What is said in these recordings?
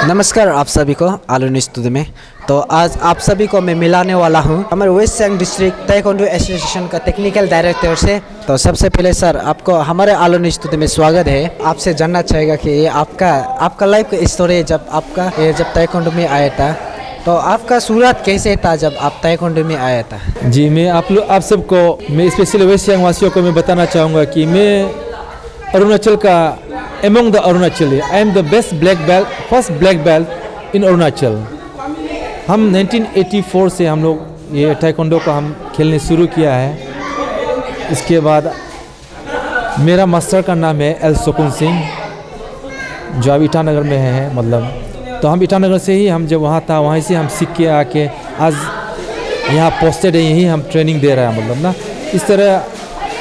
नमस्कार आप सभी को आलू न्यूज़ स्टूडियो में। तो आज आप सभी को मैं मिलाने वाला हूं हमारे West Siang district taekwondo association का टेक्निकल डायरेक्टर से। तो सबसे पहले सर आपको हमारे आलू न्यूज़ स्टूडियो में स्वागत है। आपसे जानना चाहेगा कि ये आपका लाइफ का स्टोरी जब ताइक्वांडो में आया था, तो आपका शुरुआत कैसे था जब आप ताइक्वांडो में आया था? जी, मैं आप सबको, मैं स्पेशली वेस्ट सियांग वासियों को मैं बताना चाहूँगा कि मैं अरुणाचल का among the Arunachali, I am the best black belt, first black belt in Arunachal. हम 1984 से हम लोग ये ताइक्वांडो को हम खेलने शुरू किया है। इसके बाद मेरा मास्टर का नाम है एल सुकुन सिंह, जो अब ईटानगर में है। मतलब तो हम ईटानगर से ही, हम जब वहाँ था वहीं से हम सीख के आके आज यहाँ पोस्टेड है, यहीं हम ट्रेनिंग दे रहे हैं। मतलब ना इस तरह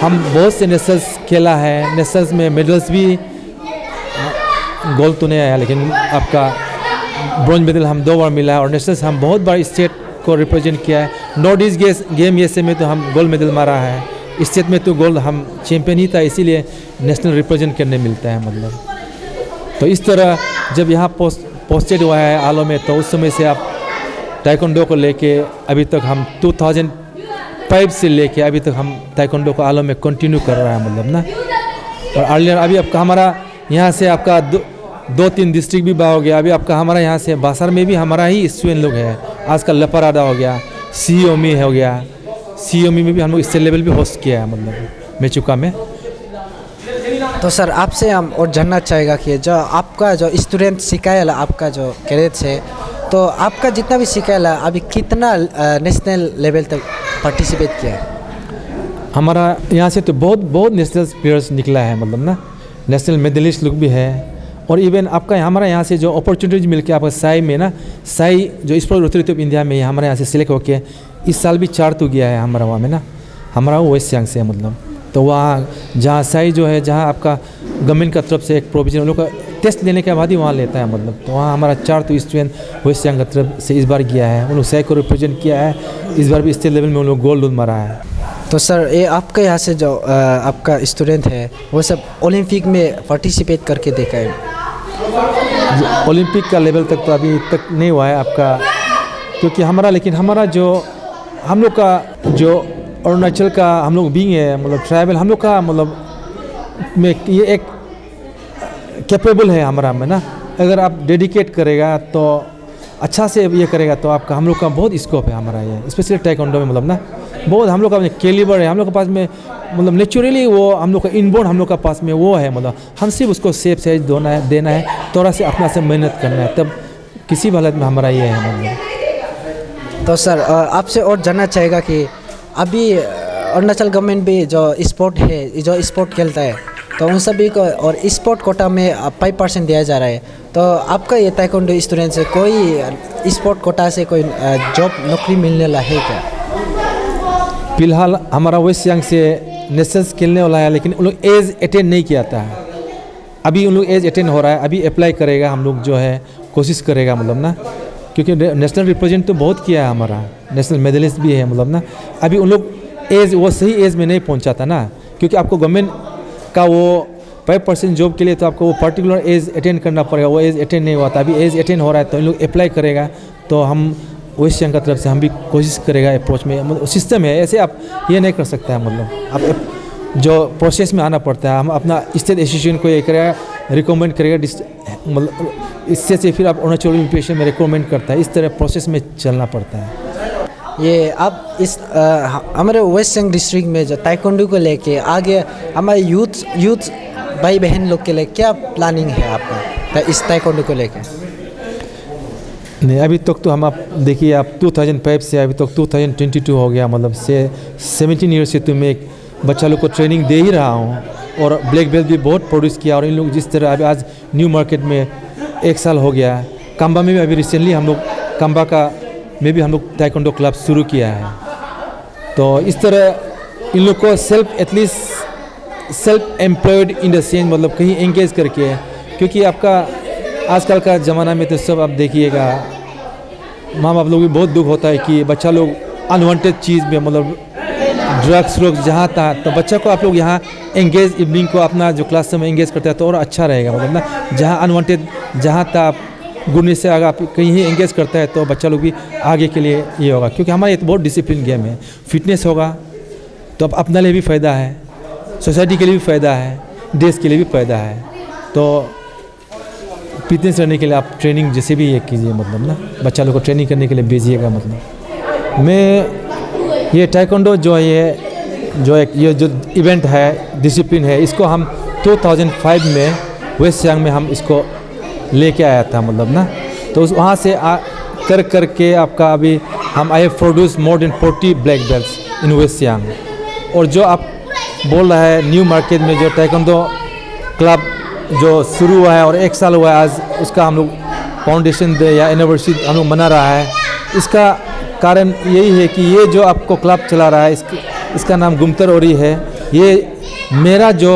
हम बहुत से नेशनल्स खेला है। नेशनल्स में मेडल्स भी गोल्ड तो नहीं आया, लेकिन आपका ब्रॉन्ज मेडल हम 2 बार मिला है। और नेशनल्स हम बहुत बार स्टेट को रिप्रेजेंट किया है। नॉर्थ ईस्ट गेम ये में तो हम गोल्ड मेडल मारा है। स्टेट में तो गोल्ड हम चैंपियन ही था, इसीलिए नेशनल रिप्रेजेंट करने मिलता है। मतलब तो इस तरह जब यहाँ पोस्टेड हुआ है आलो में, तो उस समय से आप ताइक्वांडो को लेके अभी तक हम 2005 से लेके अभी तक हम ताइक्वांडो को आलो में कंटिन्यू कर रहा है। मतलब ना और अर्लियर अभी आपका हमारा यहाँ से आपका 2-3 डिस्ट्रिक्ट भी हो गया। अभी आपका हमारा यहाँ से बासर में भी हमारा ही स्टूडेंट लोग है। आजकल लपराडा हो गया, सीओमी हो गया, सीओमी में भी हम लोग स्टेट लेवल भी होस्ट किया है। मतलब मेचुका में। तो सर आपसे हम और जानना चाहेगा कि जो आपका जो स्टूडेंट सिखाया आपका जो कैडेट्स है, तो आपका जितना भी सिखाया अभी कितना नेशनल लेवल तक पार्टिसिपेट किया है? हमारा यहाँ से तो बहुत नेशनल प्लेयर्स निकला है। मतलब ना नेशनल मेडलिस्ट लोग भी है। और इवन आपका हमारा यहाँ से जो अपॉर्चुनिटीज मिल के आपका साई में ना, साई जो स्पोर्ट अथॉरिटी ऑफ इंडिया में हमारे यहाँ से सिलेक्ट होके इस साल भी 4 तो गया है हमारा वहाँ में ना। हमारा वो वेस्ट सियांग से है। मतलब तो वहाँ जहाँ साई जो है, जहाँ आपका गवर्नमेंट का तरफ से एक प्रोविजन उन लोग का टेस्ट देने के बाद ही वहाँ लेता है। मतलब तो वहाँ हमारा 4 तो स्टूडेंट वेस्ट सियांग की तरफ से इस बार गया है। उन लोग साई को रिप्रेजेंट किया है। इस बार भी स्टेट लेवल में उन लोग गोल्ड मारा है। तो सर ये आपके यहाँ से जो आपका स्टूडेंट है वो सब ओलंपिक में पार्टिसिपेट करके देखा है? ओलंपिक का लेवल तक तो अभी तक नहीं हुआ है आपका, क्योंकि हमारा जो हम लोग का जो अरुणाचल का हम लोग बीइंग है, मतलब ट्राइबल हम लोग का, मतलब में ये एक कैपेबल है हमारा में ना। अगर आप डेडिकेट करेगा तो अच्छा से ये करेगा तो आपका हम लोग का बहुत स्कोप है हमारा ये, स्पेशली ताइक्वांडो में। मतलब ना बहुत हम लोग का कैलिबर है हम लोग के पास में। मतलब नेचुरली वो हम लोग का इनबोर्न हम लोग का पास में वो है। मतलब हम सिर्फ उसको सेफ साइज देना है, थोड़ा से अपना से मेहनत करना है, तब किसी भी हालत में हमारा ये है। मतलब तो सर आपसे और जानना चाहेगा कि अभी अरुणाचल गवर्नमेंट भी जो स्पोर्ट है, जो स्पोर्ट खेलता है, तो उन सभी को और स्पोर्ट कोटा में 5% दिया जा रहा है। तो आपका ये ताइक्वांडो स्टूडेंट से कोई स्पोर्ट कोटा से कोई जॉब नौकरी मिलने वाला है क्या? फिलहाल हमारा वेस्ट सियांग से नेशनल्स खेलने वाला है, लेकिन उन लोग एज अटेंड नहीं किया था। अभी उन लोग एज अटेंड हो रहा है, अभी अप्लाई करेगा। हम लोग जो है कोशिश करेगा। मतलब ना क्योंकि नेशनल रिप्रेजेंट तो बहुत किया है हमारा, नेशनल मेडलिस्ट भी है। मतलब ना अभी उन लोग एज वो सही एज में नहीं पहुंचा था ना, क्योंकि आपको गवर्नमेंट का वो 5% जॉब के लिए तो आपको वो पर्टिकुलर एज अटेंड करना पड़ेगा। वो एज अटेंड नहीं हुआ था, अभी एज अटेंड हो रहा है तो इन लोग अप्लाई करेगा। तो हम वेस्ट सियांग की तरफ से हम भी कोशिश करेगा अप्रोच में। मतलब सिस्टम है ऐसे, आप ये नहीं कर सकते हैं। मतलब आप जो प्रोसेस में आना पड़ता है, हम अपना स्टेट एसोसिएशन को ये करेगा, रिकमेंड करेगा। मतलब इससे से फिर आप अरुणाचल ओलंपिक में रिकमेंड करता है। इस तरह प्रोसेस में चलना पड़ता है। ये आप इस हमारे वेस्ट सियांग डिस्ट्रिक्ट में जो ताइक्वांडो को लेके आगे हमारे यूथ भाई बहन लोग के लिए क्या प्लानिंग है आपका इस ताइक्वांडो को लेके? नहीं, अभी तक तो हम आप देखिए, आप 2005 से अभी तक 2022 हो गया। मतलब से 17 ईयर से तो मैं एक बच्चा लोग को ट्रेनिंग दे ही रहा हूँ। और ब्लैक बेल्ट भी बहुत प्रोड्यूस किया। और इन लोग जिस तरह अभी आज न्यू मार्केट में 1 साल हो गया। काम्बा में भी अभी रिसेंटली हम लोग काम्बा का में भी हम लोग ताइक्वांडो क्लब शुरू किया है। तो इस तरह इन लोग को self employed in the sense, मतलब कहीं एंगेज करके, क्योंकि आपका आजकल का ज़माना में तो सब आप देखिएगा, माँ बाप लोग भी बहुत दुख होता है कि बच्चा लोग अनवांटेड चीज़ में, मतलब ड्रग्स लोग जहाँ था, तो बच्चा को आप लोग यहाँ एंगेज इवनिंग को अपना जो क्लास में एंगेज करते हैं तो और अच्छा रहेगा। मतलब ना जहाँ अनवांटेड जहाँ था गुणेश से अगर आप कहीं ही एंगेज करता है तो बच्चा लोग भी आगे के लिए ये होगा, क्योंकि हमारा ये तो बहुत डिसिप्लिन गेम है। फिटनेस होगा तो अब अपने लिए भी फ़ायदा है, सोसाइटी के लिए भी फ़ायदा है, देश के लिए भी फ़ायदा है। तो फिटनेस रहने के लिए आप ट्रेनिंग जैसे भी ये कीजिए, मतलब ना बच्चा लोग को ट्रेनिंग करने के लिए भेजिएगा। मतलब मैं ये ताइक्वांडो जो ये जो इवेंट है, डिसिप्लिन है, इसको हम 2005 में वेस्ट सियांग में हम इसको लेके आया था, मतलब ना। तो उस वहाँ से करके आपका अभी हम I produce more than 40 black belts in West Siang. और जो आप बोल रहा है न्यू मार्केट में जो ताइक्वांडो क्लब जो शुरू हुआ है और 1 साल हुआ है आज, उसका हम लोग फाउंडेशन डे या एनिवर्सरी हम लोग मना रहा है। इसका कारण यही है कि ये जो आपको क्लब चला रहा है, इसका नाम गुमतर ओरी है। ये मेरा जो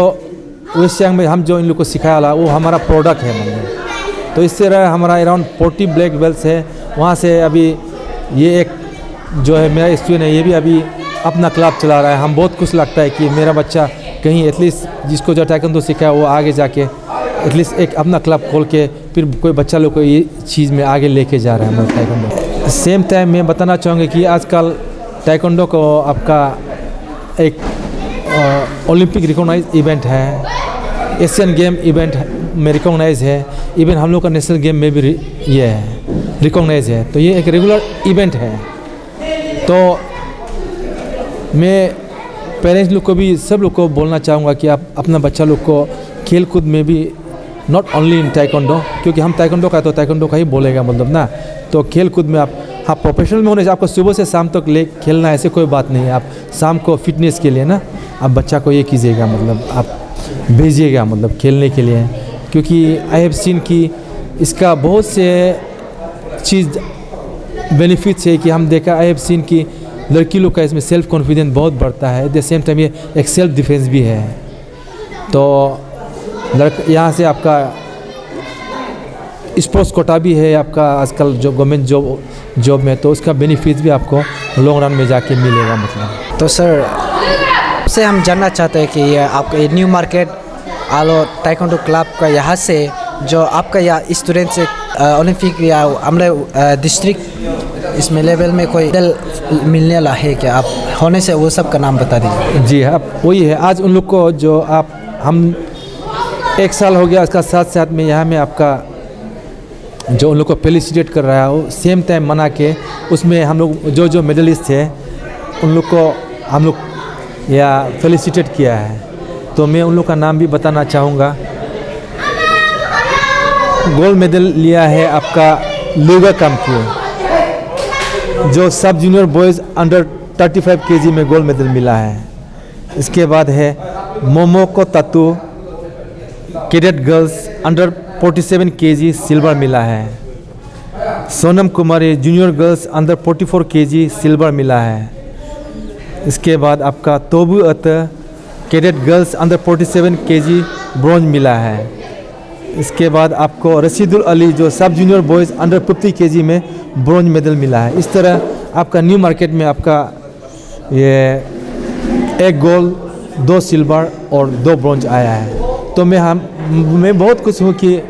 वेस्ट सियांग में हम जो इन लोग को सिखाया वो हमारा प्रोडक्ट है, मतलब। तो इससे हमारा अराउंड 40 ब्लैक बेल्ट्स है। वहाँ से अभी ये एक जो है मेरा स्टूडेंट है, ये भी अभी अपना क्लब चला रहा है। हम बहुत खुश लगता है कि मेरा बच्चा कहीं एटलीस्ट जिसको जो ताइक्वांडो सीखा वो आगे जाके एटलीस्ट एक अपना क्लब खोल के फिर कोई बच्चा लोग को ये चीज़ में आगे लेके जा रहा है हमारा ताइक्वांडो। सेम टाइम मैं बताना चाहूँगा कि आजकल ताइक्वांडो को आपका एक ओलंपिक रिकॉग्नाइज इवेंट है, एशियन गेम इवेंट में रिकॉग्नाइज है, इवन हम लोग का नेशनल गेम में भी ये है रिकॉग्नाइज है। तो ये एक रेगुलर इवेंट है। तो मैं पेरेंट्स लोग को भी सब लोग को बोलना चाहूँगा कि आप अपना बच्चा लोग को खेल कूद में भी नॉट ओनली इन ताइक्वांडो, क्योंकि हम ताइक्वांडो का तो ताइक्वांडो का ही बोलेगा, मतलब ना। तो खेल कूद में आप हाँ प्रोफेशनल में होने से आपको सुबह से शाम तक ले खेलना ऐसे कोई बात नहीं है। आप शाम को फिटनेस के लिए ना आप बच्चा को ये कीजिएगा, मतलब आप भेजिएगा मतलब खेलने के लिए, क्योंकि आई हैव सीन कि इसका बहुत से चीज़ बेनिफिट्स है कि हम देखा आई हैव सीन कि लड़की लोग का इसमें सेल्फ कॉन्फिडेंस बहुत बढ़ता है। एट द सेम टाइम ये एक सेल्फ डिफेंस भी है। तो यहाँ से आपका स्पोर्ट्स कोटा भी है आपका आजकल जो गवर्नमेंट जॉब में, तो उसका बेनिफिट भी आपको लॉन्ग रन में जाके मिलेगा, मतलब। तो सर से हम जानना चाहते हैं कि ये आपका ये न्यू मार्केट आलो ताइक्वांडो क्लब का यहाँ से जो आपका यहाँ स्टूडेंट से ओलंपिक या हमारे डिस्ट्रिक्ट इसमें लेवल में कोई मेडल मिलने वाला है क्या? आप होने से वो सब का नाम बता दीजिए। जी हाँ, वही है। आज उन लोग को जो हम 1 साल हो गया उसका साथ साथ में यहाँ में आपका जो उन लोग को फेलिसिटेट कर रहा है, वो सेम टाइम मना के उसमें हम लोग जो मेडलिस्ट थे उन लोग को हम लोग या फेलिसिटेट किया है। तो मैं उन लोग का नाम भी बताना चाहूँगा। गोल्ड मेडल लिया है आपका लुगा कामक्यू, जो sub junior boys under 35 kg में गोल्ड मेडल मिला है। इसके बाद है Momoko Tatu cadet girls under 47 kg silver मिला है। Sonam Kumari junior girls under 44 kg silver मिला है। इसके बाद आपका तोबू अत cadet girls under 47 kg bronze मिला है। इसके बाद आपको रशीदुल अली जो sub junior boys under 50 kg में ब्रॉन्ज मेडल मिला है। इस तरह आपका न्यू मार्केट में आपका ये 1 गोल्ड 2 सिल्वर और 2 ब्रॉन्ज आया है। तो मैं बहुत खुश हूँ कि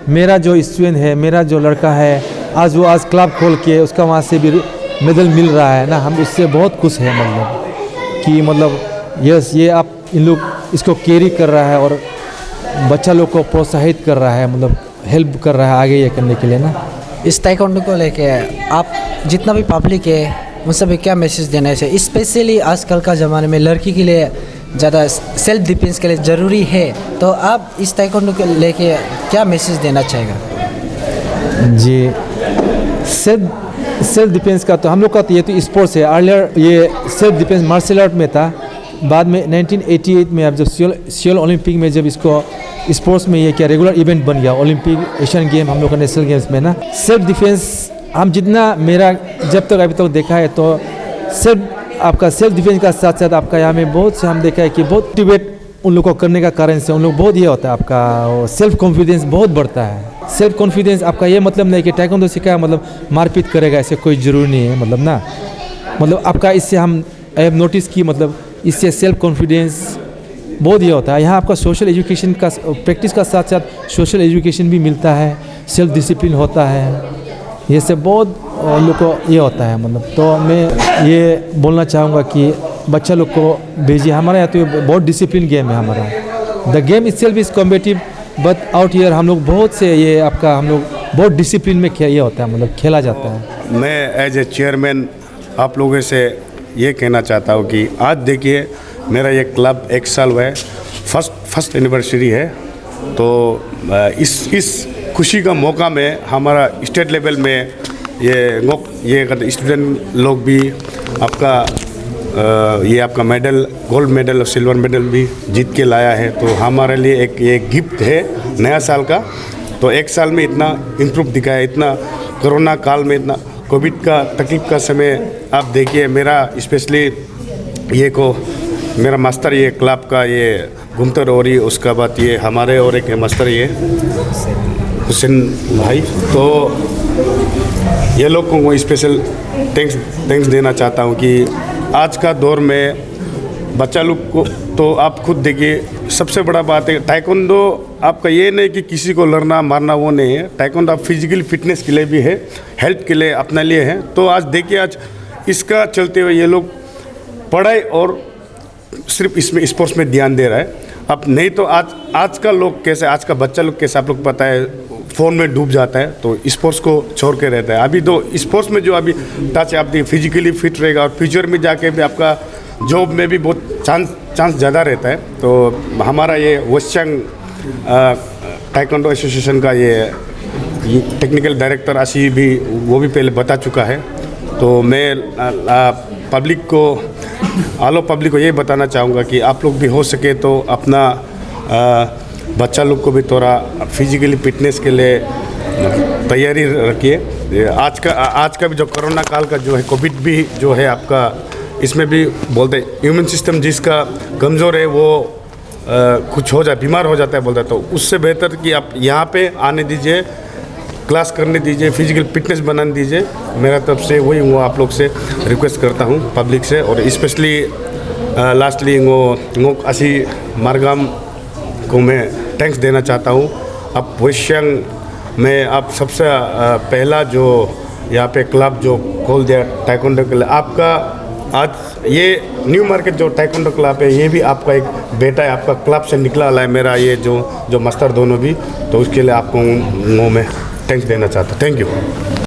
मेरा जो स्टूडेंट है, मेरा जो लड़का है, आज वो क्लब खोल के उसका वहाँ से भी मेडल मिल रहा है ना। हम इससे बहुत खुश हैं, मतलब कि मतलब यस ये आप इन लोग इसको कैरी कर रहा है और बच्चा लोग को प्रोत्साहित कर रहा है, मतलब हेल्प कर रहा है आगे ये करने के लिए ना। इस ताइक्वांडो को लेके आप जितना भी पब्लिक है उन सभी क्या मैसेज देना चाहिए? स्पेशली आजकल का ज़माने में लड़की के लिए ज़्यादा सेल्फ डिफेंस के लिए ज़रूरी है, तो आप इस ताइक्वांडो को लेके क्या मैसेज देना चाहेगा? जी, सेल्फ डिफेंस का तो हम लोग का तो ये तो स्पोर्ट्स है। अर्लियर ये सेल्फ डिफेंस मार्शल आर्ट में था। बाद में 1988 में अब जब सियोल ओलंपिक में जब इसको स्पोर्ट्स में ये क्या रेगुलर इवेंट बन गया, ओलंपिक एशियन गेम हम लोग का नेशनल गेम्स में ना। सेल्फ डिफेंस हम जितना मेरा जब तक अभी तक देखा है तो आपका सेल्फ डिफेंस का साथ साथ आपका यहाँ में बहुत से हम देखा है कि बहुत डिबेट उन लोग को करने का कारण से उन लोग बहुत ये होता है, आपका सेल्फ कॉन्फिडेंस बहुत बढ़ता है। सेल्फ कॉन्फिडेंस आपका ये मतलब नहीं कि ताइक्वांडो सीखा मतलब मारपीट करेगा, ऐसे कोई ज़रूरी नहीं है, मतलब ना। मतलब आपका इससे हम आई हैव नोटिस की मतलब इससे सेल्फ कॉन्फिडेंस बहुत ये होता है। यहाँ आपका सोशल एजुकेशन का प्रैक्टिस का साथ साथ सोशल एजुकेशन भी मिलता है। सेल्फ डिसिप्लिन होता है, ये सब बहुत लोग को ये होता है मतलब। तो मैं ये बोलना चाहूँगा कि बच्चा लोग को भेजिए, हमारे यहाँ तो बहुत डिसिप्लिन गेम है हमारा। The game it self is competitive but out year हम लोग बहुत से ये आपका हम लोग बहुत डिसिप्लिन में ये होता है मतलब खेला जाता है। मैं एज ए चेयरमैन आप लोगों से ये कहना चाहता हूँ कि आज देखिए मेरा ये क्लब 1 साल हुआ है, फर्स्ट एनिवर्सरी है। तो इस खुशी का मौका में हमारा स्टेट लेवल में ये स्टूडेंट लोग भी आपका मेडल, गोल्ड मेडल और सिल्वर मेडल भी जीत के लाया है। तो हमारे लिए एक ये गिफ्ट है नया साल का। तो 1 साल में इतना इम्प्रूव दिखाया, इतना कोरोना काल में, इतना कोविड का तकलीफ का समय आप देखिए। मेरा स्पेशली मेरा मास्टर ये क्लब का ये घूमतर और ही, उसका बाद ये हमारे और एक मास्टर ये हुसैन भाई, तो ये लोग को स्पेशल थैंक्स देना चाहता हूँ कि आज का दौर में बच्चा लोग को तो आप खुद देखिए, सबसे बड़ा बात है ताइक्वांडो आपका ये नहीं कि किसी को लड़ना मारना वो नहीं है। ताइक्वांडो आप फिजिकल फिटनेस के लिए भी है, हेल्थ के लिए अपने लिए है। तो आज देखिए आज इसका चलते हुए ये लोग पढ़ाई और सिर्फ इसमें स्पोर्ट्स में ध्यान दे रहा है। अब नहीं तो आज का लोग कैसे, आज का बच्चा लोग कैसे आप लोग पता है फ़ोन में डूब जाता है, तो स्पोर्ट्स को छोड़ के रहता है। अभी तो स्पोर्ट्स में जो अभी टच आप फिजिकली फिट रहेगा और फ्यूचर में जाके भी आपका जॉब में भी बहुत चांस ज़्यादा रहता है। तो हमारा ये वेस्टर्न ताइक्वांडो एसोसिएशन का ये टेक्निकल डायरेक्टर आशी भी वो भी पहले बता चुका है। तो मैं पब्लिक को ये बताना चाहूँगा कि आप लोग भी हो सके तो अपना बच्चा लोग को भी थोड़ा फिजिकली फिटनेस के लिए तैयारी रखिए। आज का भी जो कोरोना काल का जो है, कोविड भी जो है आपका, इसमें भी बोलते हैं ह्यूमन सिस्टम जिसका कमज़ोर है वो कुछ हो जाए, बीमार हो जाता है बोलता है। तो उससे बेहतर कि आप यहाँ पे आने दीजिए, क्लास करने दीजिए, फिजिकल फिटनेस बनाने दीजिए। मेरा तरफ से वही वो आप लोग से रिक्वेस्ट करता हूँ पब्लिक से। और स्पेशली लास्टली वो असी मारगाम को मैं थैंक्स देना चाहता हूँ। अब वेस्टर्न में आप सबसे पहला जो यहाँ पे क्लब जो खोल दिया ताइक्वांडो के लिए, आपका आज ये न्यू मार्केट जो ताइक्वांडो क्लब है ये भी आपका एक बेटा है, आपका क्लब से निकला है मेरा ये जो मास्टर दोनों भी। तो उसके लिए आपको मैं थैंक्स देना चाहता हूँ। Thank you.